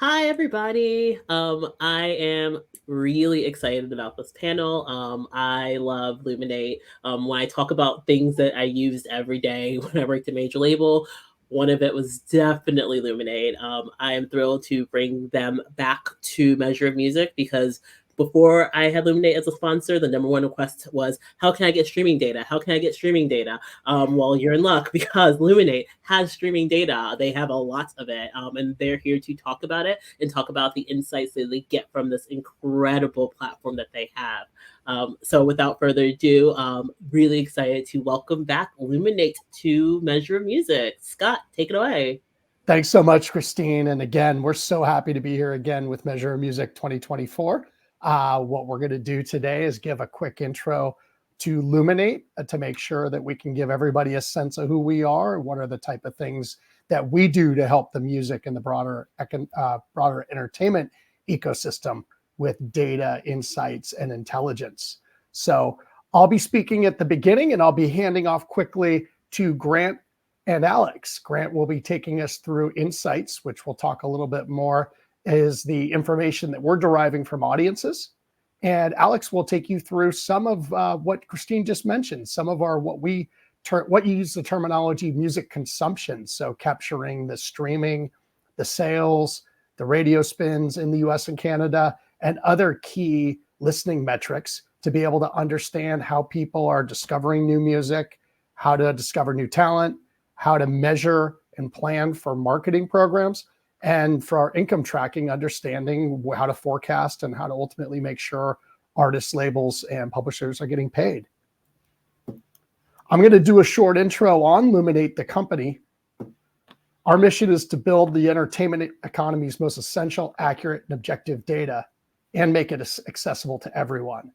Hi, everybody. I am really excited about this panel. I love Luminate. When I talk about things that I used every day when I worked at major label, one of it was definitely Luminate. I am thrilled to bring them back to Measure of Music because before I had Luminate as a sponsor, the number one request was, how can I get streaming data? How can I get streaming data? Well, you're in luck because Luminate has streaming data. They have a lot of it, and they're here to talk about it and talk about the insights that they get from this incredible platform that they have. So, without further ado, really excited to welcome back Luminate to Measure of Music. Scott, take it away. Thanks so much, Christine. And again, we're so happy to be here again with Measure of Music 2024. What we're going to do today is give a quick intro to Luminate to make sure that we can give everybody a sense of who we are and what are the type of things that we do to help the music and the broader entertainment ecosystem with data, insights, and intelligence. So I'll be speaking at the beginning and I'll be handing off quickly to Grant and Alex. Grant will be taking us through insights, which we'll talk a little bit more, is the information that we're deriving from audiences. And Alex will take you through some of what Christine just mentioned, some of our what you use the terminology music consumption. So capturing the streaming, the sales, the radio spins in the US and Canada, and other key listening metrics to be able to understand how people are discovering new music, how to discover new talent, how to measure and plan for marketing programs, and for our income tracking, understanding how to forecast and how to ultimately make sure artists, labels, and publishers are getting paid. I'm going to do a short intro on Luminate, the company. Our mission is to build the entertainment economy's most essential, accurate, and objective data and make it accessible to everyone.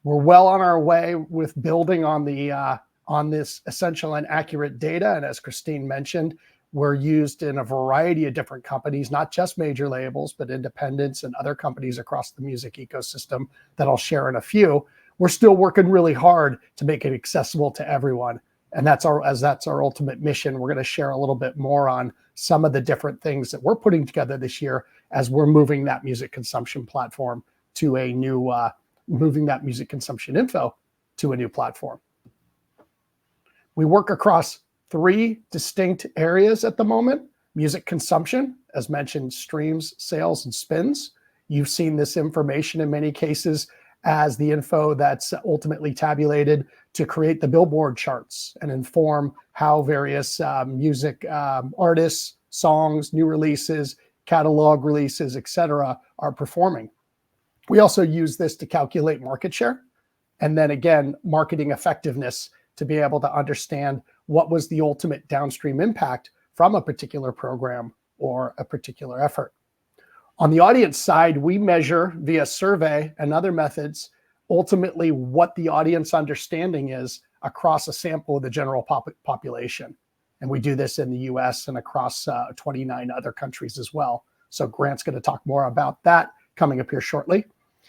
We're well on our way with building on this essential and accurate data. And as Christine mentioned, we're used in a variety of different companies, not just major labels, but independents and other companies across the music ecosystem that I'll share in a few. We're still working really hard to make it accessible to everyone. And that's our ultimate mission. We're going to share a little bit more on some of the different things that we're putting together this year as we're moving that music consumption platform to a new, moving that music consumption info to a new platform. We work across three distinct areas at the moment. Music consumption, as mentioned, streams, sales, and spins. You've seen this information in many cases as the info that's ultimately tabulated to create the Billboard charts and inform how various music artists, songs, new releases, catalog releases, etc., are performing. We also use this to calculate market share, and then again, marketing effectiveness to be able to understand what was the ultimate downstream impact from a particular program or a particular effort. On the audience side, we measure via survey and other methods, ultimately what the audience understanding is across a sample of the general population. And we do this in the US and across 29 other countries as well. So Grant's going to talk more about that coming up here shortly.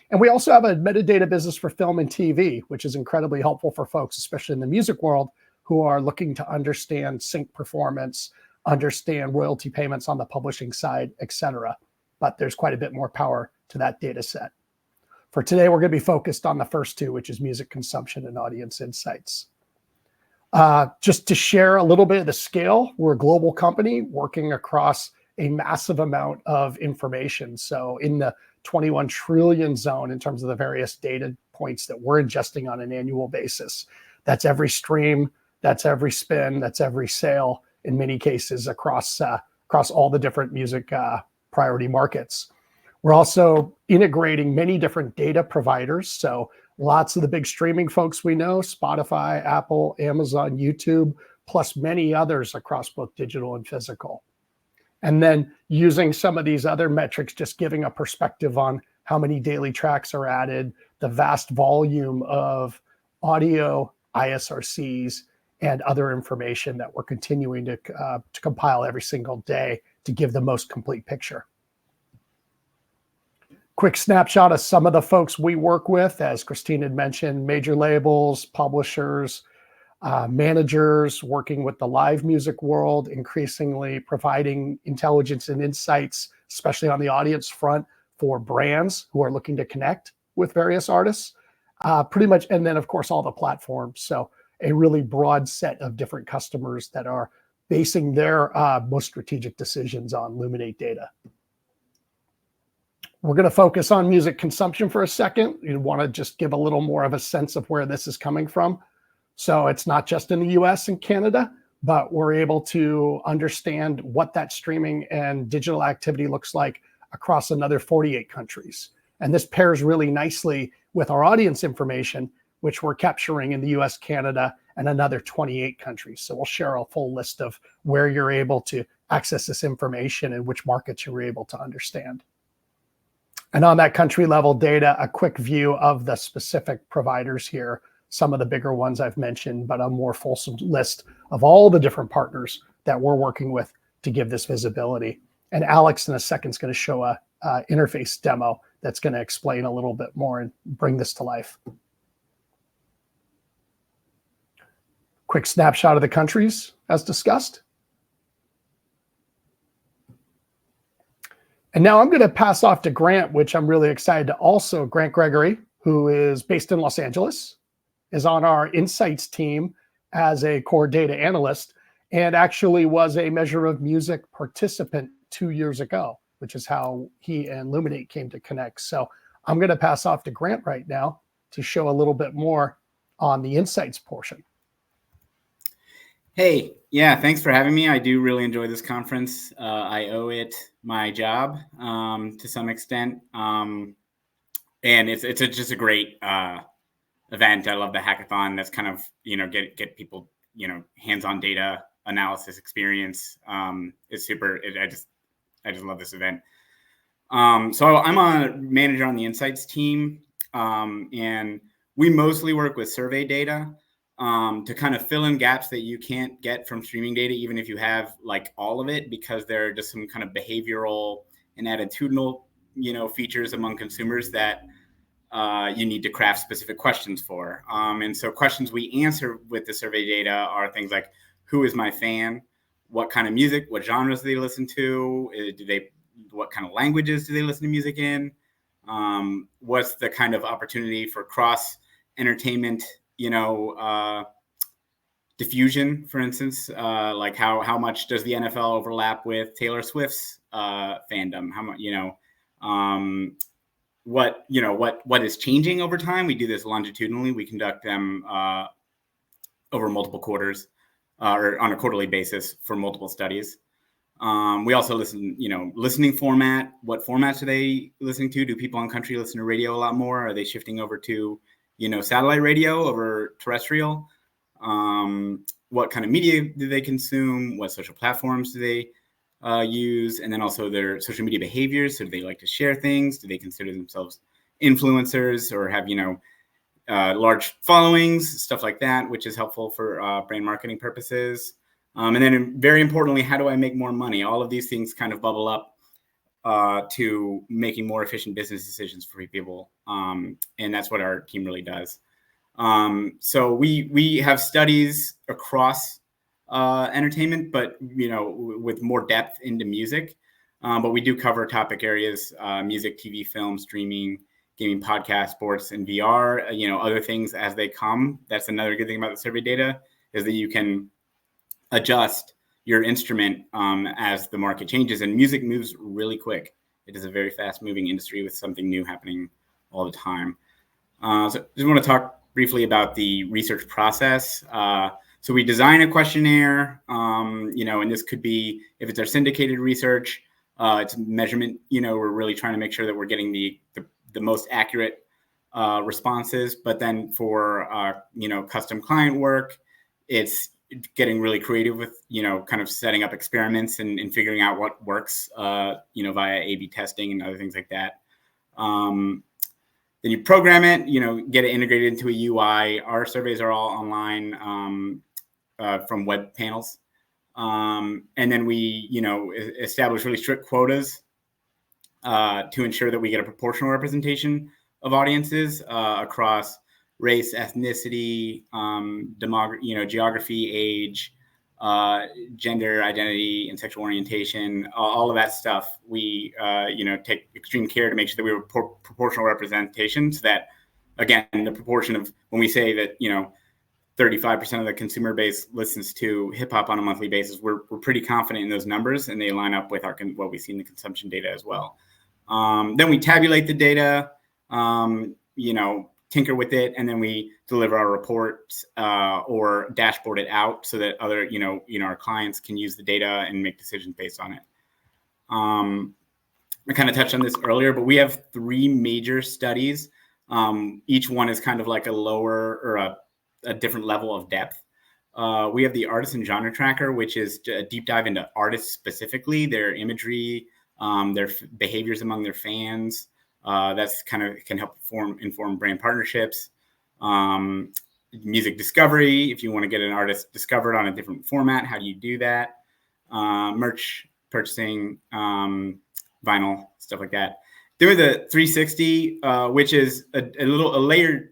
And we also have a metadata business for film and TV, which is incredibly helpful for folks, especially in the music world, who are looking to understand sync performance, understand royalty payments on the publishing side, et cetera. But there's quite a bit more power to that data set. For today, we're going to be focused on the first two, which is music consumption and audience insights. Just to share a little bit of the scale, we're a global company working across a massive amount of information. So in the 21 trillion zone in terms of the various data points that we're ingesting on an annual basis. That's every stream, that's every spin, that's every sale, in many cases across all the different music priority markets. We're also integrating many different data providers. So lots of the big streaming folks we know, Spotify, Apple, Amazon, YouTube, plus many others across both digital and physical. And then using some of these other metrics, just giving a perspective on how many daily tracks are added, the vast volume of audio, ISRCs, and other information that we're continuing to compile every single day to give the most complete picture. Quick snapshot of some of the folks we work with, as Christine had mentioned, major labels, publishers, managers working with the live music world, increasingly providing intelligence and insights especially on the audience front for brands who are looking to connect with various artists, pretty much. And then, of course, all the platforms. So a really broad set of different customers that are basing their most strategic decisions on Luminate data. We're going to focus on music consumption for a second. You want to just give a little more of a sense of where this is coming from. So it's not just in the US and Canada, but we're able to understand what that streaming and digital activity looks like across another 48 countries. And this pairs really nicely with our audience information, which we're capturing in the US, Canada, and another 28 countries. So we'll share a full list of where you're able to access this information and which markets you're able to understand. And on that country level data, a quick view of the specific providers here, some of the bigger ones I've mentioned, but a more fulsome list of all the different partners that we're working with to give this visibility. And Alex in a second is going to show a interface demo that's going to explain a little bit more and bring this to life. Quick snapshot of the countries as discussed. And now I'm going to pass off to Grant, which I'm really excited to also. Grant Gregory, who is based in Los Angeles, is on our insights team as a core data analyst and actually was a Measure of Music participant 2 years ago, which is how he and Luminate came to connect. So I'm going to pass off to Grant right now to show a little bit more on the insights portion. Hey, yeah, thanks for having me. I do really enjoy this conference. I owe it my job to some extent. And it's just a great event. I love the hackathon. That's kind of, get people, hands-on data analysis experience. It's super. I just love this event. So I'm a manager on the insights team, and we mostly work with survey data to kind of fill in gaps that you can't get from streaming data, even if you have like all of it, because there are just some kind of behavioral and attitudinal, features among consumers that you need to craft specific questions for. And so questions we answer with the survey data are things like, who is my fan? What kind of music, what genres do they listen to? What kind of languages do they listen to music in? What's the kind of opportunity for cross entertainment, diffusion, for instance, like how much does the NFL overlap with Taylor Swift's fandom? How much, what is changing over time? We do this longitudinally. We conduct them over multiple quarters or on a quarterly basis for multiple studies. We also listen, listening format. What formats are they listening to? Do people in country listen to radio a lot more? Are they shifting over to, satellite radio over terrestrial? What kind of media do they consume? What social platforms do they use? And then also their social media behaviors. So do they like to share things? Do they consider themselves influencers or have, large followings, stuff like that, which is helpful for brand marketing purposes. And then very importantly, how do I make more money? All of these things kind of bubble up to making more efficient business decisions for people. And that's what our team really does. So we have studies across entertainment, but, with more depth into music. But we do cover topic areas, music, TV, film, streaming, gaming, podcast, sports, and VR, other things as they come. That's another good thing about the survey data is that you can adjust your instrument as the market changes, and music moves really quick. It is a very fast moving industry with something new happening all the time. So I just want to talk briefly about the research process. So we design a questionnaire, and this could be, if it's our syndicated research, it's measurement, we're really trying to make sure that we're getting the most accurate responses. But then for, custom client work, it's getting really creative with, kind of setting up experiments and figuring out what works, via A/B testing and other things like that. Then you program it, get it integrated into a UI. Our surveys are all online from web panels. And then we, establish really strict quotas to ensure that we get a proportional representation of audiences across race, ethnicity, geography, age, gender identity and sexual orientation, all of that stuff. We, take extreme care to make sure that we have proportional representation, so that, again, the proportion of when we say that, 35% of the consumer base listens to hip hop on a monthly basis, we're pretty confident in those numbers, and they line up with what we see in the consumption data as well. Then we tabulate the data, tinker with it, and then we deliver our reports or dashboard it out so that other, our clients can use the data and make decisions based on it. I kind of touched on this earlier, but we have 3 major studies. Each one is kind of like a lower or a different level of depth. We have the artist and genre tracker, which is a deep dive into artists specifically, their imagery, their behaviors among their fans. That's kind of can help inform brand partnerships. Music discovery, if you want to get an artist discovered on a different format, how do you do that? Merch purchasing, vinyl, stuff like that. There was the 360, which is a layer,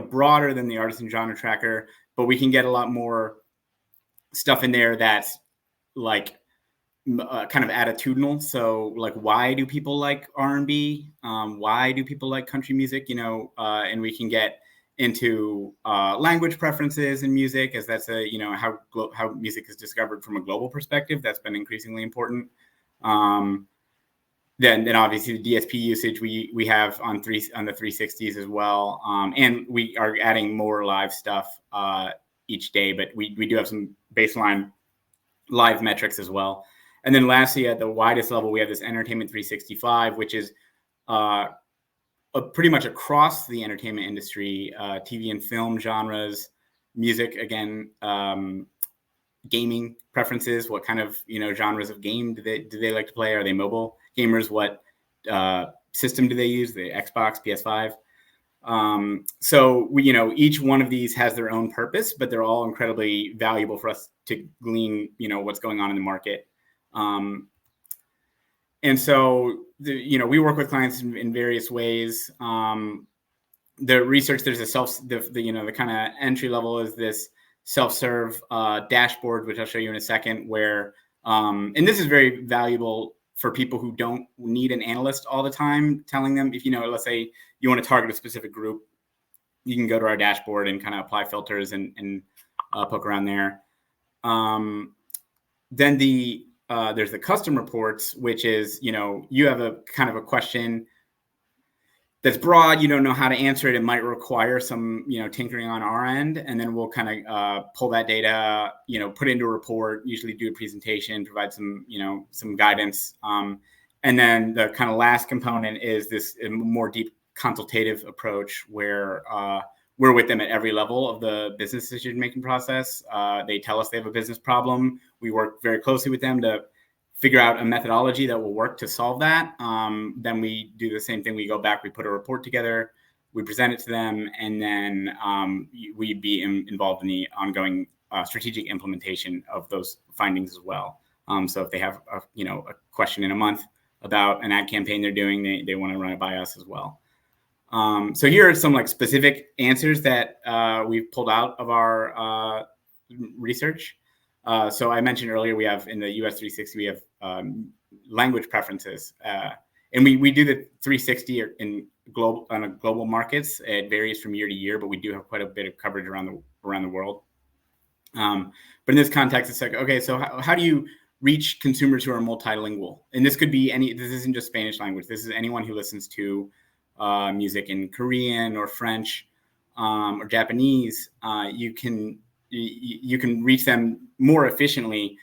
broader than the artist and genre tracker, but we can get a lot more stuff in there that's like kind of attitudinal. So like, why do people like R&B? Why do people like country music? And we can get into language preferences in music, as that's how music is discovered from a global perspective. That's been increasingly important. Then obviously the DSP usage we have on the 360s as well, and we are adding more live stuff each day. But we do have some baseline live metrics as well. And then lastly, at the widest level, we have this Entertainment 365, which is pretty much across the entertainment industry, TV and film genres, music, again, gaming preferences. What kind of genres of game do they like to play? Are they mobile gamers? What system do they use? The Xbox, PS5. So we, each one of these has their own purpose, but they're all incredibly valuable for us to glean, what's going on in the market. And so, we work with clients in various ways. The research, there's the kind of entry level is this self-serve dashboard, which I'll show you in a second, where, and this is very valuable for people who don't need an analyst all the time telling them, if, let's say you want to target a specific group, you can go to our dashboard and kind of apply filters and poke around there. Then there's the custom reports, which is, you have a kind of a question that's broad, you don't know how to answer it. It might require some, tinkering on our end, and then we'll kind of pull that data, put it into a report, usually do a presentation, provide some, some guidance. And then the kind of last component is this more deep consultative approach where we're with them at every level of the business decision-making process. They tell us they have a business problem. We work very closely with them to figure out a methodology that will work to solve that. Then we do the same thing. We go back, we put a report together, we present it to them, and then we'd be involved in the ongoing strategic implementation of those findings as well. So if they have a question in a month about an ad campaign they're doing, they want to run it by us as well. So here are some specific answers that we've pulled out of our research. So I mentioned earlier, we have in the US 360, we have language preferences, and we do the 360 on a global markets. It varies from year to year, but we do have quite a bit of coverage around the world. But in this context, it's like, okay, so how do you reach consumers who are multilingual? And this could be this isn't just Spanish language. This is anyone who listens to music in Korean or French or Japanese. You can reach them more efficiently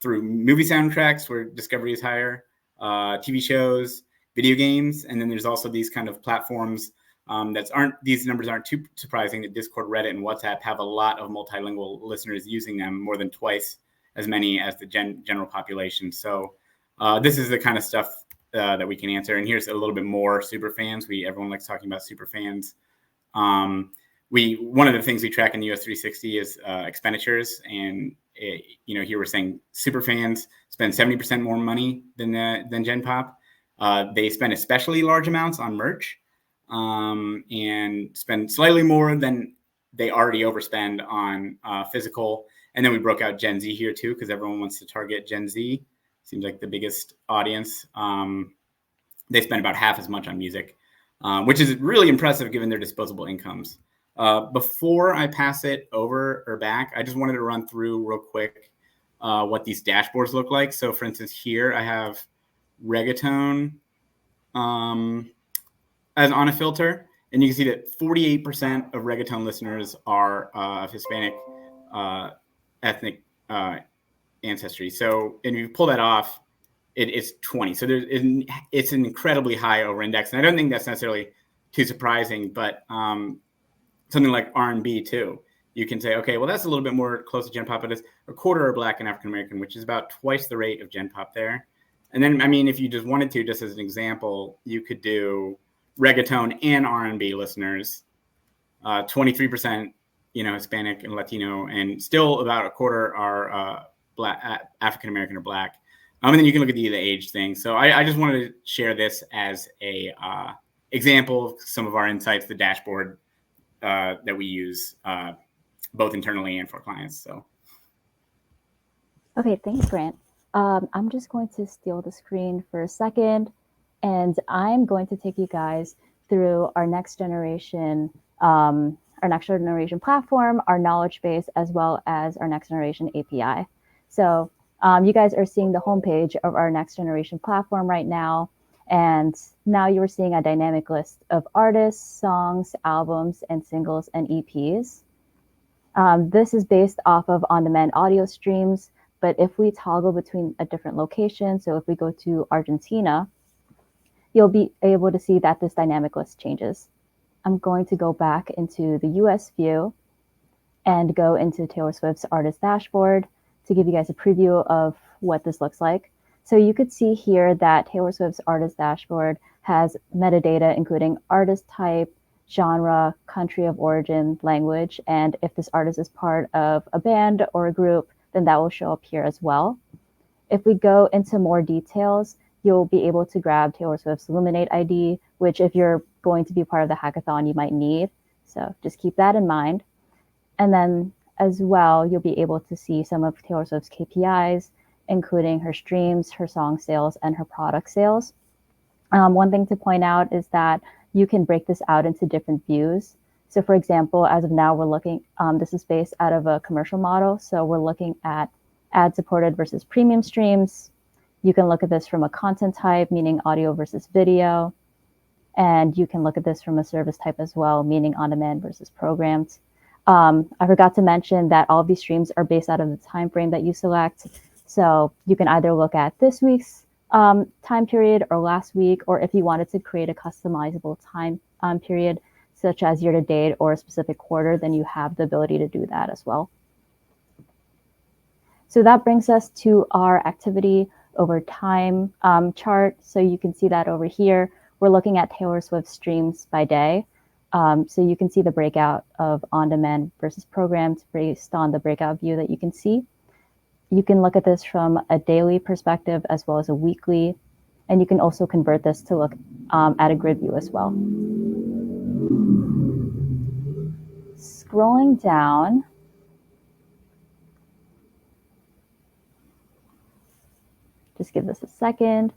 through movie soundtracks, where discovery is higher, TV shows, video games, and then there's also these kind of platforms these numbers aren't too surprising. That Discord, Reddit, and WhatsApp have a lot of multilingual listeners using them, more than twice as many as the general population. So this is the kind of stuff that we can answer. And here's a little bit more super fans. Everyone likes talking about super fans. One of the things we track in the US 360 is expenditures, and here we're saying super fans spend 70% more money than Gen Pop. They spend especially large amounts on merch, and spend slightly more than they already overspend on physical. And then we broke out Gen Z here too, because everyone wants to target Gen Z. Seems like the biggest audience. They spend about half as much on music, which is really impressive given their disposable incomes. Before I pass it over or back, I just wanted to run through real quick what these dashboards look like. So for instance, here I have reggaeton as on a filter, and you can see that 48% of reggaeton listeners are of Hispanic ethnic ancestry. So, and you pull that off, it's 20. So it's an incredibly high over index. And I don't think that's necessarily too surprising, but something like R&B too. You can say, okay, well, that's a little bit more close to Gen Pop, but it's a quarter are Black and African American, which is about twice the rate of Gen Pop there. And then, I mean, if you just wanted to, just as an example, you could do reggaeton and R&B listeners, 23%, Hispanic and Latino, and still about a quarter are Black, African American or Black. And then you can look at the age thing. So I just wanted to share this as a example of some of our insights, the dashboard that we use both internally and for clients. So. Okay, thanks, Grant. I'm just going to steal the screen for a second, and I'm going to take you guys through our next generation platform, our knowledge base, as well as our next generation API. So you guys are seeing the homepage of our next generation platform right now. And now you're seeing a dynamic list of artists, songs, albums, and singles and EPs. This is based off of on-demand audio streams, but if we toggle between a different location, so if we go to Argentina, you'll be able to see that this dynamic list changes. I'm going to go back into the US view and go into Taylor Swift's artist dashboard to give you guys a preview of what this looks like. So you could see here that Taylor Swift's artist dashboard has metadata, including artist type, genre, country of origin, language, and if this artist is part of a band or a group, then that will show up here as well. If we go into more details, you'll be able to grab Taylor Swift's Luminate ID, which if you're going to be part of the hackathon, you might need. So just keep that in mind. And then as well, you'll be able to see some of Taylor Swift's KPIs, including her streams, her song sales, and her product sales. One thing to point out is that you can break this out into different views. So for example, as of now, we're looking, this is based out of a commercial model. So we're looking at ad-supported versus premium streams. You can look at this from a content type, meaning audio versus video. And you can look at this from a service type as well, meaning on-demand versus programmed. I forgot to mention that all of these streams are based out of the time frame that you select. So you can either look at this week's time period or last week, or if you wanted to create a customizable time period, such as year to date or a specific quarter, then you have the ability to do that as well. So that brings us to our activity over time chart. So you can see that over here. We're looking at Taylor Swift streams by day. So you can see the breakout of on-demand versus programmed based on the breakout view that you can see. You can look at this from a daily perspective as well as a weekly, and you can also convert this to look at a grid view as well. Scrolling down, just give this a second,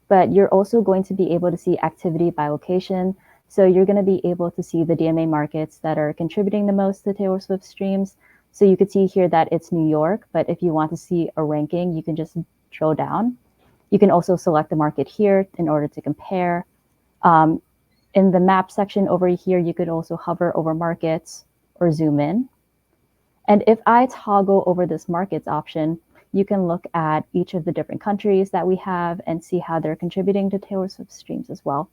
but you're also going to be able to see activity by location. So you're going to be able to see the DMA markets that are contributing the most to Taylor Swift streams. So you could see here that it's New York, but if you want to see a ranking, you can just drill down. You can also select the market here in order to compare. In the map section over here, you could also hover over markets or zoom in. And if I toggle over this markets option, you can look at each of the different countries that we have and see how they're contributing to Taylor Swift streams as well.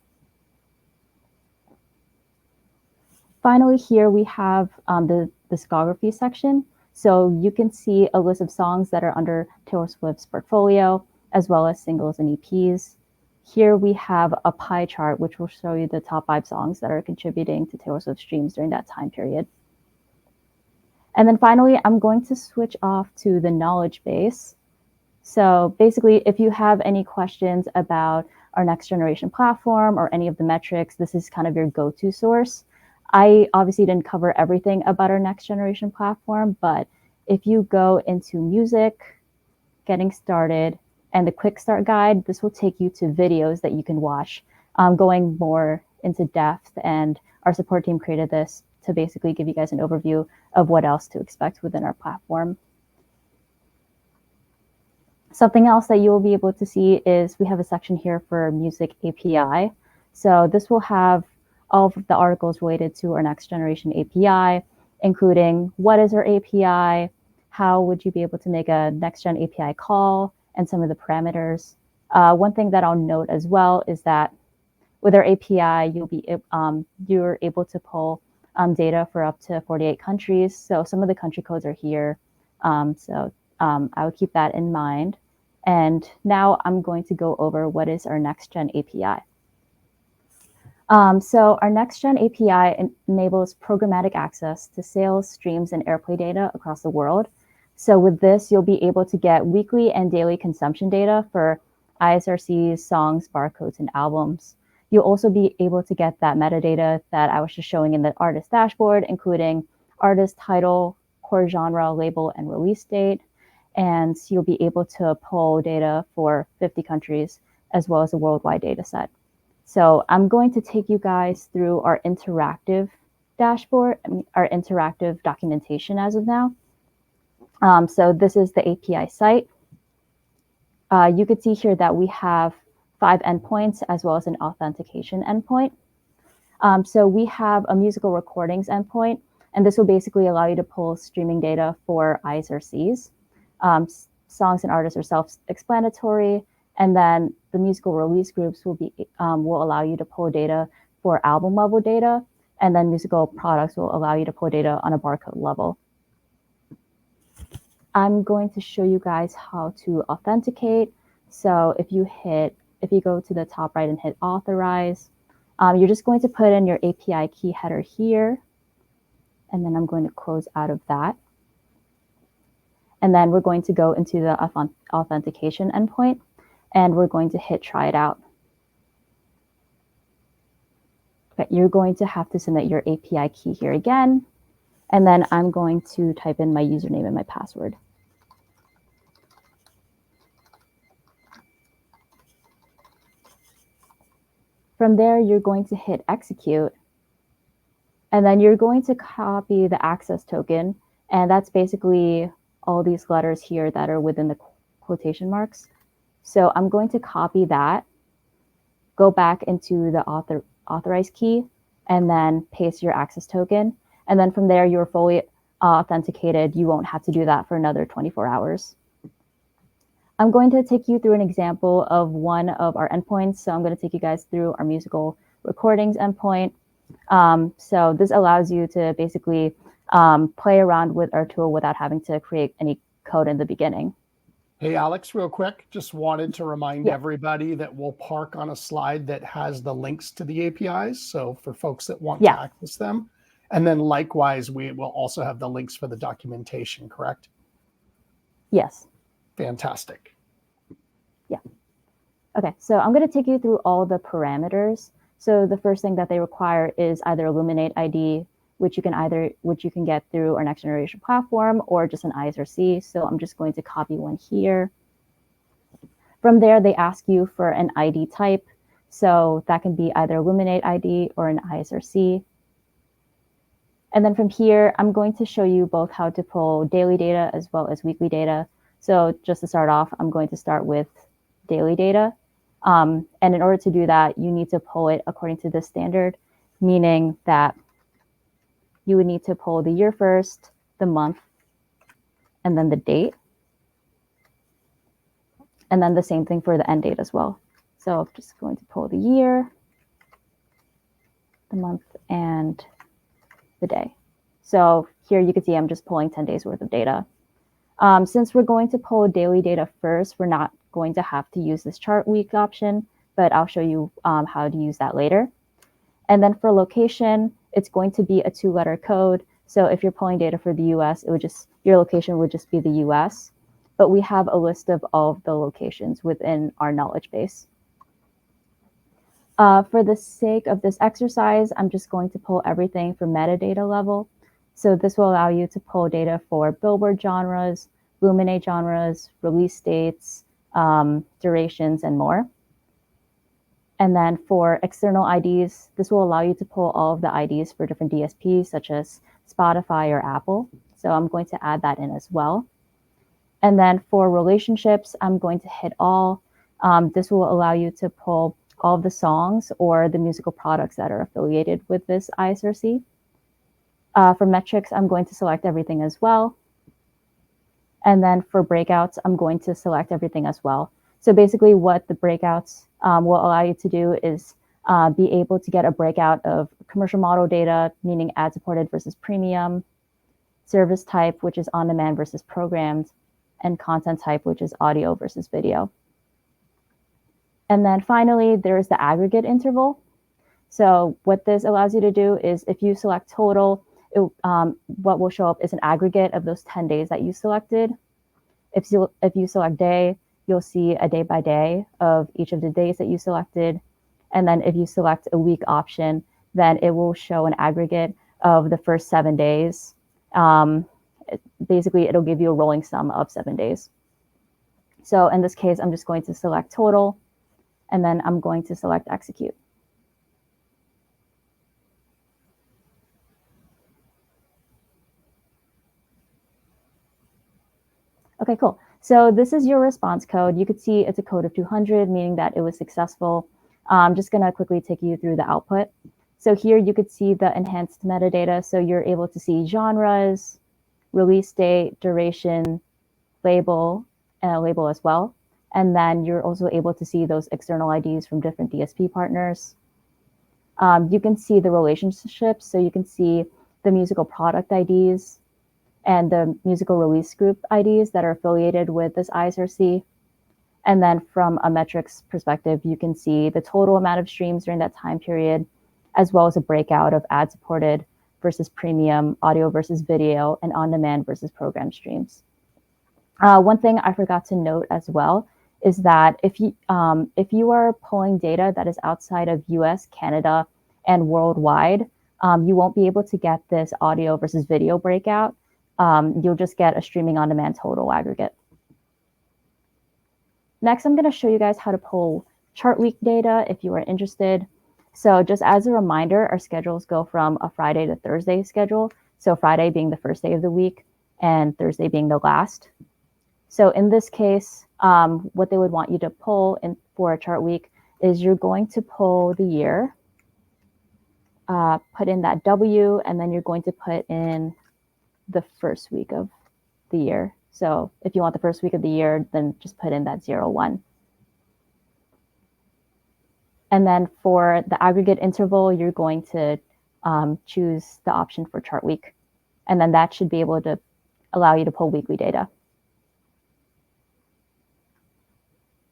Finally, here we have the discography section. So you can see a list of songs that are under Taylor Swift's portfolio, as well as singles and EPs. Here we have a pie chart, which will show you the top 5 songs that are contributing to Taylor Swift streams during that time period. And then finally, I'm going to switch off to the knowledge base. So basically, if you have any questions about our next generation platform or any of the metrics, this is kind of your go-to source. I obviously didn't cover everything about our next generation platform, but if you go into music, getting started, and the quick start guide, this will take you to videos that you can watch, going more into depth. And our support team created this to basically give you guys an overview of what else to expect within our platform. Something else that you will be able to see is we have a section here for music API. So this will have all of the articles related to our next generation API, including what is our API, how would you be able to make a next gen API call, and some of the parameters. One thing that I'll note as well is that with our API, you're able to pull data for up to 48 countries. So some of the country codes are here. I would keep that in mind. And now I'm going to go over what is our next gen API. So our next gen API enables programmatic access to sales, streams, and airplay data across the world. So with this, you'll be able to get weekly and daily consumption data for ISRCs, songs, barcodes, and albums. You'll also be able to get that metadata that I was just showing in the artist dashboard, including artist title, core genre, label, and release date. And you'll be able to pull data for 50 countries, as well as a worldwide data set. So I'm going to take you guys through our interactive dashboard, our interactive documentation as of now. So this is the API site. You could see here that we have 5 endpoints as well as an authentication endpoint. So we have a musical recordings endpoint, and this will basically allow you to pull streaming data for ISRCs. Songs and artists are self-explanatory, and then the musical release groups will allow you to pull data for album level data, and then musical products will allow you to pull data on a barcode level. I'm going to show you guys how to authenticate. So if you go to the top right and hit authorize, you're just going to put in your API key header here, and then I'm going to close out of that. And then we're going to go into the authentication endpoint, and we're going to hit try it out. Okay, you're going to have to submit your API key here again, and then I'm going to type in my username and my password. From there, you're going to hit execute, and then you're going to copy the access token, and that's basically all these letters here that are within the quotation marks. So I'm going to copy that, go back into the authorize key, and then paste your access token. And then from there, you're fully authenticated. You won't have to do that for another 24 hours. I'm going to take you through an example of one of our endpoints. So I'm going to take you guys through our musical recordings endpoint. So this allows you to basically play around with our tool without having to create any code in the beginning. Hey, Alex, real quick, just wanted to remind everybody that we'll park on a slide that has the links to the APIs. So for folks that want to access them. And then likewise, we will also have the links for the documentation, correct? Yes. Fantastic. Yeah. Okay, so I'm going to take you through all the parameters. So the first thing that they require is either a Luminate ID, which you can get through our next generation platform, or just an ISRC. So I'm just going to copy one here. From there, they ask you for an ID type. So that can be either a Luminate ID or an ISRC. And then from here, I'm going to show you both how to pull daily data as well as weekly data. So just to start off, I'm going to start with daily data. And in order to do that, you need to pull it according to this standard, meaning that you would need to pull the year first, the month, and then the date. And then the same thing for the end date as well. So I'm just going to pull the year, the month, and the day. So here you can see I'm just pulling 10 days worth of data. Since we're going to pull daily data first, we're not going to have to use this chart week option, but I'll show you how to use that later. And then for location, it's going to be a 2-letter code. So if you're pulling data for the US, your location would just be the US. But we have a list of all of the locations within our knowledge base. For the sake of this exercise, I'm just going to pull everything from metadata level. So this will allow you to pull data for Billboard genres, Luminate genres, release dates, durations, and more. And then for external IDs, this will allow you to pull all of the IDs for different DSPs, such as Spotify or Apple. So I'm going to add that in as well. And then for relationships, I'm going to hit all. This will allow you to pull all of the songs or the musical products that are affiliated with this ISRC. For metrics, I'm going to select everything as well. And then for breakouts, I'm going to select everything as well. So basically what the breakouts will allow you to do is be able to get a breakout of commercial model data, meaning ad-supported versus premium, service type, which is on-demand versus programmed, and content type, which is audio versus video. And then finally, there's the aggregate interval. So what this allows you to do is if you select total, what will show up is an aggregate of those 10 days that you selected. If you select day, you'll see a day by day of each of the days that you selected. And then if you select a week option, then it will show an aggregate of the first 7 days. Basically, it'll give you a rolling sum of 7 days. So in this case, I'm just going to select total, and then I'm going to select execute. Okay, cool. So this is your response code. You could see it's a code of 200, meaning that it was successful. I'm just going to quickly take you through the output. So here you could see the enhanced metadata. So you're able to see genres, release date, duration, label, and a label as well. And then you're also able to see those external IDs from different DSP partners. You can see the relationships. So you can see the musical product IDs and the musical release group IDs that are affiliated with this ISRC. And then from a metrics perspective, you can see the total amount of streams during that time period, as well as a breakout of ad-supported versus premium, audio versus video, and on-demand versus program streams. One thing I forgot to note as well is that if you are pulling data that is outside of US, Canada, and worldwide, you won't be able to get this audio versus video breakout. You'll just get a streaming on-demand total aggregate. Next, I'm going to show you guys how to pull chart week data if you are interested. So just as a reminder, our schedules go from a Friday to Thursday schedule. So Friday being the first day of the week and Thursday being the last. So in this case, what they would want you to pull for a chart week is you're going to pull the year, put in that W, and then you're going to put in the first week of the year. So if you want the first week of the year, then just put in that 01. And then for the aggregate interval, you're going to choose the option for chart week. And then that should be able to allow you to pull weekly data.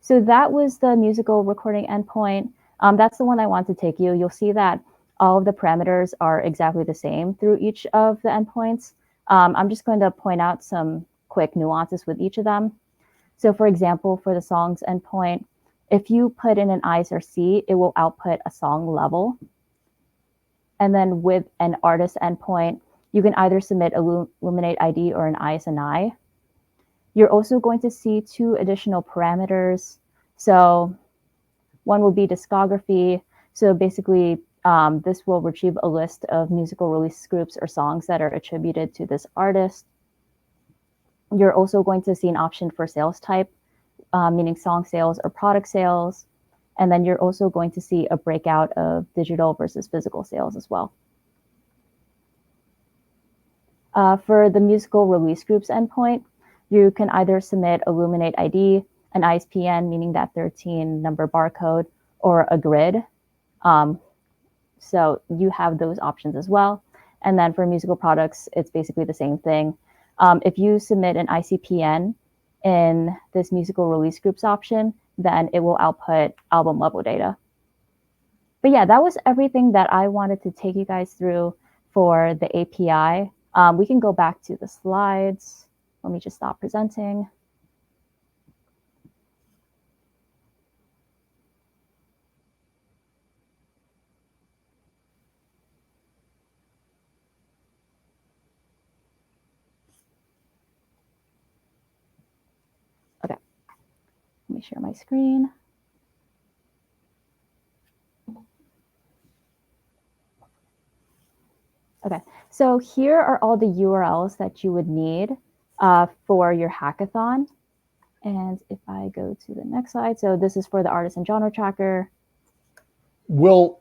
So that was the musical recording endpoint. That's the one I want to take you. You'll see that all of the parameters are exactly the same through each of the endpoints. I'm just going to point out some quick nuances with each of them. So for example, for the songs endpoint, if you put in an ISRC, it will output a song level. And then with an artist endpoint, you can either submit a Luminate ID or an ISNI. You're also going to see 2 additional parameters. So one will be discography. So basically, this will retrieve a list of musical release groups or songs that are attributed to this artist. You're also going to see an option for sales type, meaning song sales or product sales. And then you're also going to see a breakout of digital versus physical sales as well. For the musical release groups endpoint, you can either submit a Luminate ID, an ISPN, meaning that 13 number barcode, or a grid. So you have those options as well. And then for musical products, it's basically the same thing. If you submit an ICPN in this musical release groups option, then it will output album level data. But yeah, that was everything that I wanted to take you guys through for the API. We can go back to the slides. Let me just stop presenting. me share my screen. Okay, so here are all the URLs that you would need for your hackathon. And if I go to the next slide, so this is for the artist and genre tracker. We'll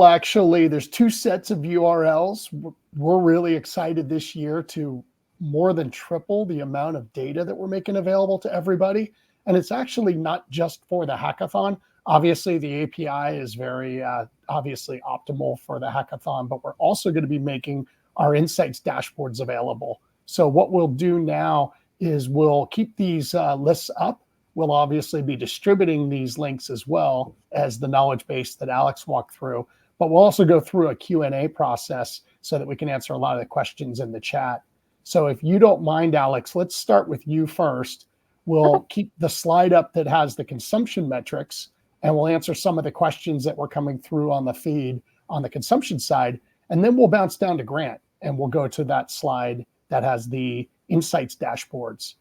actually, there's 2 sets of URLs. We're really excited this year to more than triple the amount of data that we're making available to everybody. And it's actually not just for the hackathon. Obviously, the API is very obviously optimal for the hackathon, but we're also going to be making our insights dashboards available. So what we'll do now is we'll keep these lists up. We'll obviously be distributing these links as well as the knowledge base that Alex walked through, but we'll also go through a Q&A process so that we can answer a lot of the questions in the chat. So if you don't mind, Alex, let's start with you first. We'll keep the slide up that has the consumption metrics, and we'll answer some of the questions that were coming through on the feed on the consumption side. And then we'll bounce down to Grant, and we'll go to that slide that has the insights dashboards.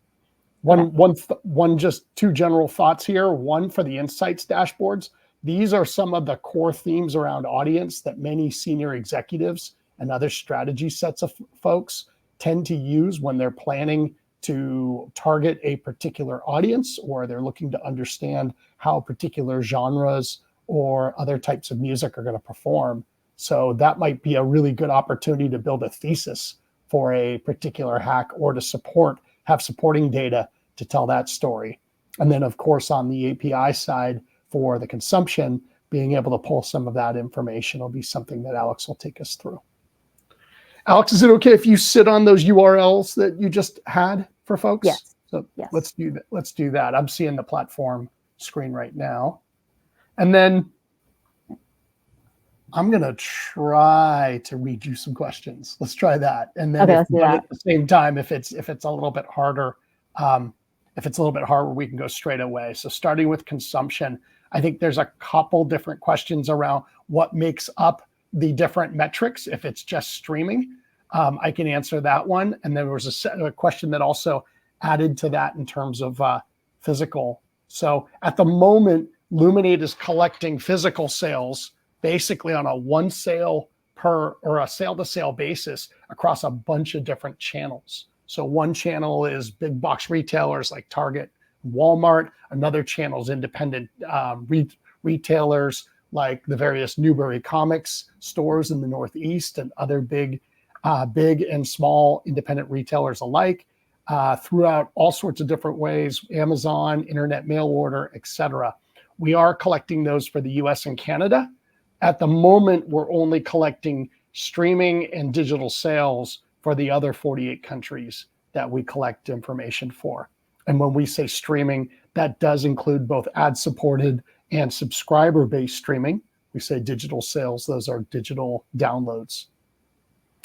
Just 2 general thoughts here. One, for the insights dashboards, these are some of the core themes around audience that many senior executives and other strategy sets of folks tend to use when they're planning to target a particular audience, or they're looking to understand how particular genres or other types of music are going to perform. So that might be a really good opportunity to build a thesis for a particular hack, or to have supporting data to tell that story. And then, of course, on the API side for the consumption, being able to pull some of that information will be something that Alex will take us through. Alex, is it okay if you sit on those URLs that you just had for folks? Yes. So yes. Let's do that. I'm seeing the platform screen right now. And then I'm going to try to read you some questions. Let's try that. And then at the same time, if it's a little bit harder, we can go straight away. So starting with consumption, I think there's a couple different questions around what makes up the different metrics. If it's just streaming, I can answer that one. And there was a question that also added to that in terms of physical. So at the moment, Luminate is collecting physical sales basically on a one sale per, or a sale to sale basis across a bunch of different channels. So one channel is big box retailers like Target, Walmart. Another channel is independent retailers like the various Newbury Comics stores in the Northeast, and other big and small independent retailers alike, throughout all sorts of different ways, Amazon, internet mail order, etc. We are collecting those for the US and Canada. At the moment, we're only collecting streaming and digital sales for the other 48 countries that we collect information for. And when we say streaming, that does include both ad-supported and subscriber-based streaming. We say digital sales, those are digital downloads.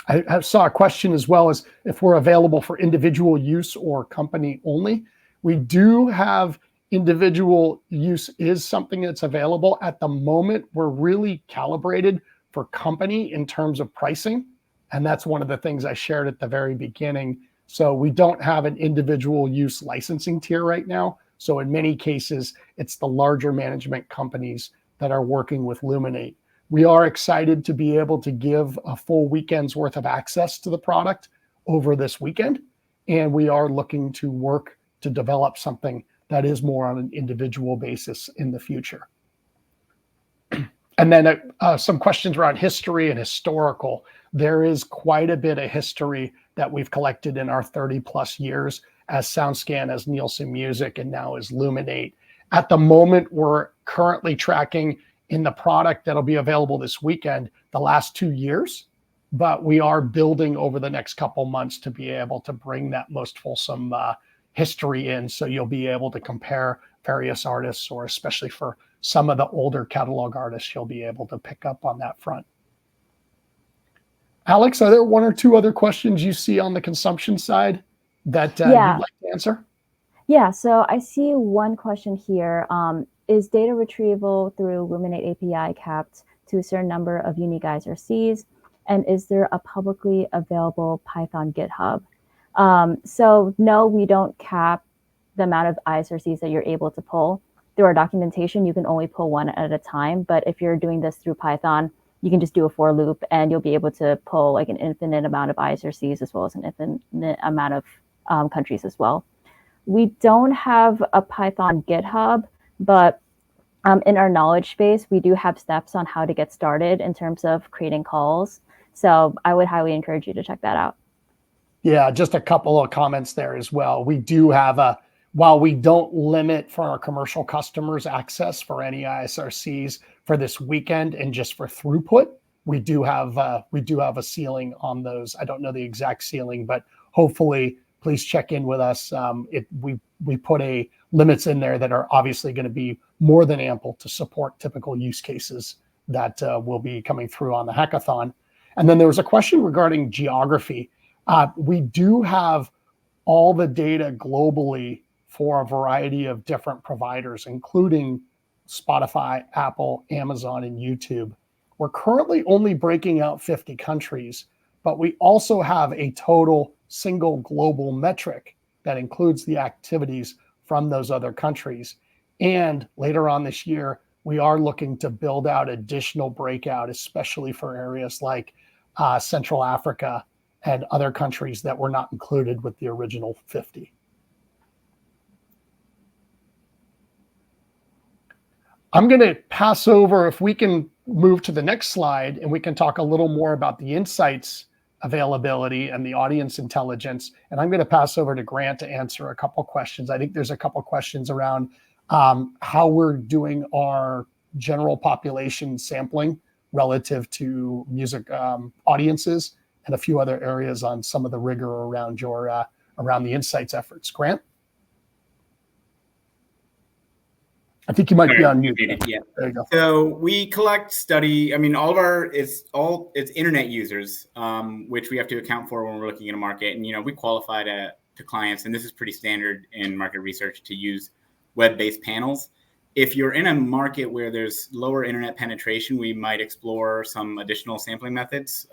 I saw a question as well as if we're available for individual use or company only. We do have individual use is something that's available. At the moment, we're really calibrated for company in terms of pricing. And that's one of the things I shared at the very beginning. So we don't have an individual use licensing tier right now. So in many cases, it's the larger management companies that are working with Luminate. We are excited to be able to give a full weekend's worth of access to the product over this weekend. And we are looking to work to develop something that is more on an individual basis in the future. And then some questions around history and historical. There is quite a bit of history that we've collected in our 30 plus years as SoundScan, as Nielsen Music, and now as Luminate. At the moment, we're currently tracking in the product that'll be available this weekend, the last 2 years, but we are building over the next couple months to be able to bring that most fulsome history in. So you'll be able to compare various artists, or especially for some of the older catalog artists, you'll be able to pick up on that front. Alex, are there 1 or 2 other questions you see on the consumption side that you'd like to answer? Yeah, so I see one question here. Is data retrieval through Luminate API capped to a certain number of unique ISRCs? And is there a publicly available Python GitHub? So no, we don't cap the amount of ISRCs that you're able to pull. through our documentation, you can only pull one at a time. But if you're doing this through Python, you can just do a for loop and you'll be able to pull like an infinite amount of ISRCs as well as an infinite amount of countries as well. We don't have a Python GitHub, but in our knowledge base, we do have steps on how to get started in terms of creating calls. So I would highly encourage you to check that out. Yeah, just a couple of comments there as well. We do have while we don't limit for our commercial customers access for any ISRCs for this weekend and just for throughput, we do have a ceiling on those. I don't know the exact ceiling, but hopefully please check in with us. We put limits in there that are obviously going to be more than ample to support typical use cases that will be coming through on the hackathon. And then there was a question regarding geography. We do have all the data globally for a variety of different providers, including Spotify, Apple, Amazon, and YouTube. We're currently only breaking out 50 countries, but we also have a total single global metric that includes the activities from those other countries. And later on this year, we are looking to build out additional breakout, especially for areas like Central Africa and other countries that were not included with the original 50. I'm going to pass over, if we can move to the next slide, and we can talk a little more about the insights availability and the audience intelligence. And I'm going to pass over to Grant to answer a couple questions. I think there's a couple questions around how we're doing our general population sampling relative to music audiences, and a few other areas on some of the rigor around around the insights efforts. Grant? I think you might be on mute. Yeah. There you go. So we collect, study, I mean, all of our, it's internet users, which we have to account for when we're looking at a market. And, we qualify to clients, and this is pretty standard in market research, to use web-based panels. If you're in a market where there's lower internet penetration, we might explore some additional sampling methods,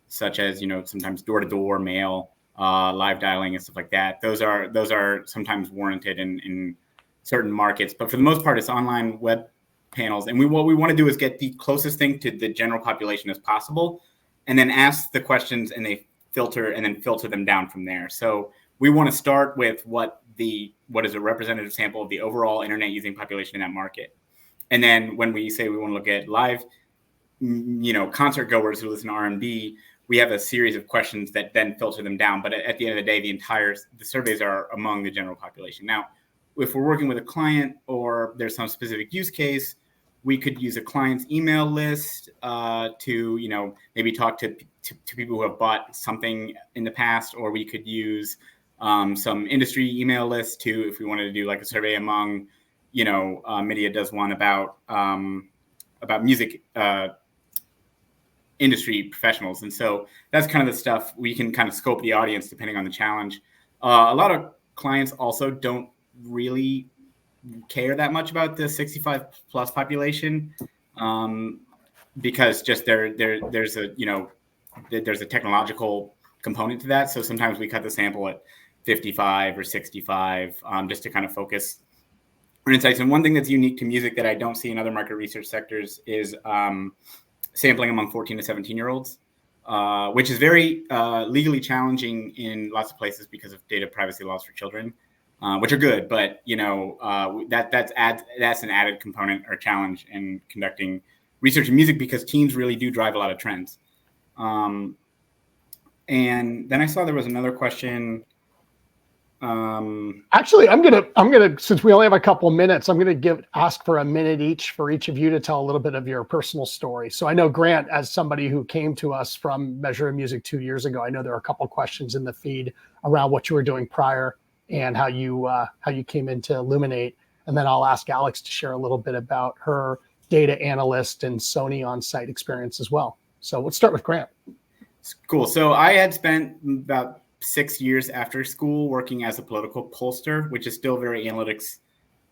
such as, sometimes door-to-door mail, live dialing and stuff like that. Those are sometimes warranted in certain markets, but for the most part, it's online web panels. And what we want to do is get the closest thing to the general population as possible, and then ask the questions, and they filter them down from there. So we want to start with what is a representative sample of the overall internet using population in that market. And then when we say we want to look at live, concert goers who listen to R&B, we have a series of questions that then filter them down. But at the end of the day, the surveys are among the general population. Now, if we're working with a client or there's some specific use case, we could use a client's email list to, maybe talk to people who have bought something in the past, or we could use some industry email lists too, if we wanted to do like a survey among, Media does one about music industry professionals. And so that's kind of the stuff we can kind of scope the audience depending on the challenge. A lot of clients also don't really care that much about the 65 plus population, because just there's a technological component to that. So sometimes we cut the sample at 55 or 65, just to kind of focus our insights. And one thing that's unique to music that I don't see in other market research sectors is sampling among 14 to 17-year-olds, which is very legally challenging in lots of places because of data privacy laws for children. Which are good, but that's an added component or challenge in conducting research in music, because teens really do drive a lot of trends. And then I saw there was another question. Actually, I'm gonna since we only have a couple of minutes, I'm gonna ask for a minute each for each of you to tell a little bit of your personal story. So I know, Grant, as somebody who came to us from Measure of Music 2 years ago, I know there are a couple of questions in the feed around what you were doing prior and how you came into Luminate. And then I'll ask Alex to share a little bit about her data analyst and Sony on-site experience as well. So let's start with Grant. Cool. So I had spent about 6 years after school working as a political pollster, which is still very analytics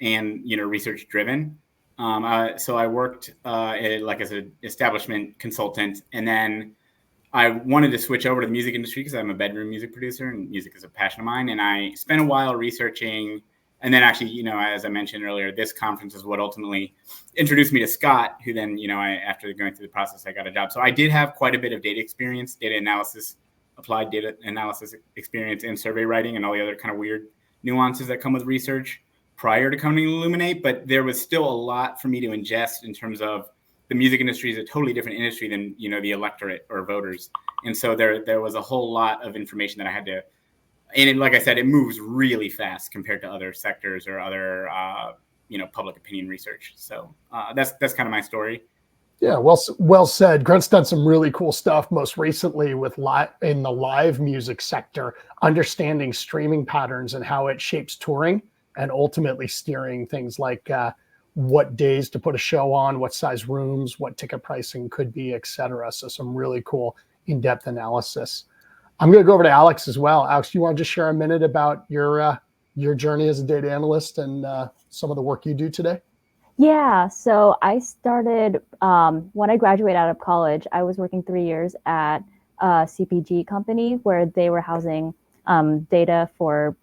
and research driven. So I worked as an establishment consultant, and then I wanted to switch over to the music industry because I'm a bedroom music producer and music is a passion of mine. And I spent a while researching And then actually, you know, as I mentioned earlier, this conference is what ultimately introduced me to Scott, who then, you know, after going through the process, I got a job. So I did have quite a bit of data experience, data analysis, applied data analysis experience, and survey writing, and all the other kind of weird nuances that come with research prior to coming to Luminate. But there was still a lot for me to ingest in terms of the music industry is a totally different industry than, you know, the electorate or voters. And so there was a whole lot of information that I had to, and like I said, it moves really fast compared to other sectors or other, you know, public opinion research. So that's kind of my story. Yeah, well said. Grant's done some really cool stuff, most recently with in the live music sector, understanding streaming patterns and how it shapes touring, and ultimately steering things like what days to put a show on, what size rooms, what ticket pricing could be, et cetera. So some really cool in-depth analysis. I'm going to go over to Alex as well. Alex, do you want to just share a minute about your journey as a data analyst and some of the work you do today? Yeah, so I started when I graduated out of college. I was working 3 years at a CPG company where they were housing data for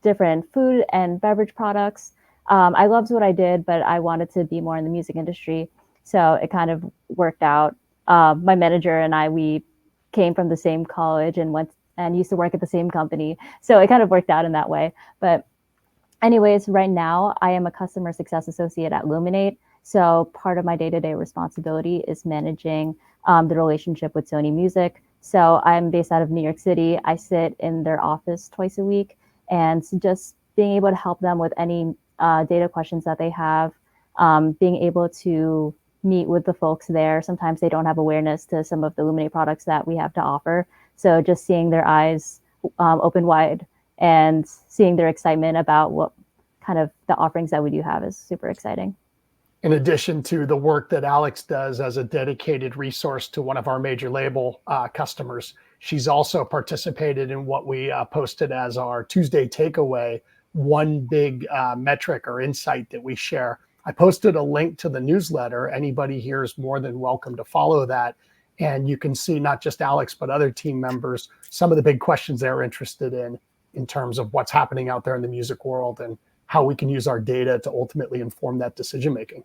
different food and beverage products. I loved what I did, but I wanted to be more in the music industry. So it kind of worked out. My manager and we came from the same college and went and used to work at the same company. So it kind of worked out in that way. But anyways, right now I am a customer success associate at Luminate. So part of my day-to-day responsibility is managing the relationship with Sony Music. So I'm based out of New York City. I sit in their office twice a week, and just being able to help them with any data questions that they have, being able to meet with the folks there. Sometimes they don't have awareness to some of the Luminate products that we have to offer. So just seeing their eyes open wide and seeing their excitement about what kind of the offerings that we do have is super exciting. In addition to the work that Alex does as a dedicated resource to one of our major label customers, she's also participated in what we posted as our Tuesday takeaway, one big metric or insight that we share. I posted a link to the newsletter. Anybody here is more than welcome to follow that. And you can see not just Alex, but other team members, some of the big questions they're interested in terms of what's happening out there in the music world and how we can use our data to ultimately inform that decision-making.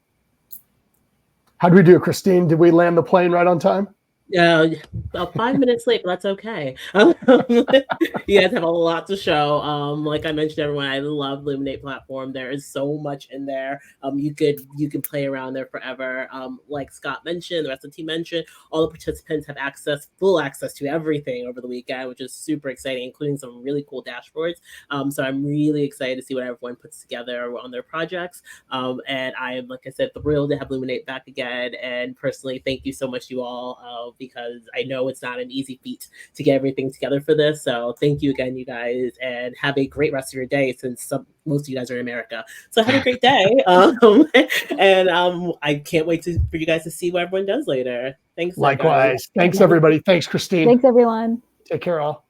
How did we do, Christine? Did we land the plane right on time? About 5 minutes late, but that's okay. You guys have a lot to show. Like I mentioned, everyone, I love Luminate platform. There is so much in there. You can play around there forever. Like Scott mentioned, the rest of the team mentioned, all the participants have full access to everything over the weekend, which is super exciting, including some really cool dashboards. So I'm really excited to see what everyone puts together on their projects. And I am, like I said, thrilled to have Luminate back again. And personally, thank you so much, you all. Because I know it's not an easy feat to get everything together for this. So thank you again, you guys, and have a great rest of your day since most of you guys are in America. So have a great day. And I can't wait for you guys to see what everyone does later. Thanks. Likewise. Thanks, everybody. Thanks, Christine. Thanks, everyone. Take care, all.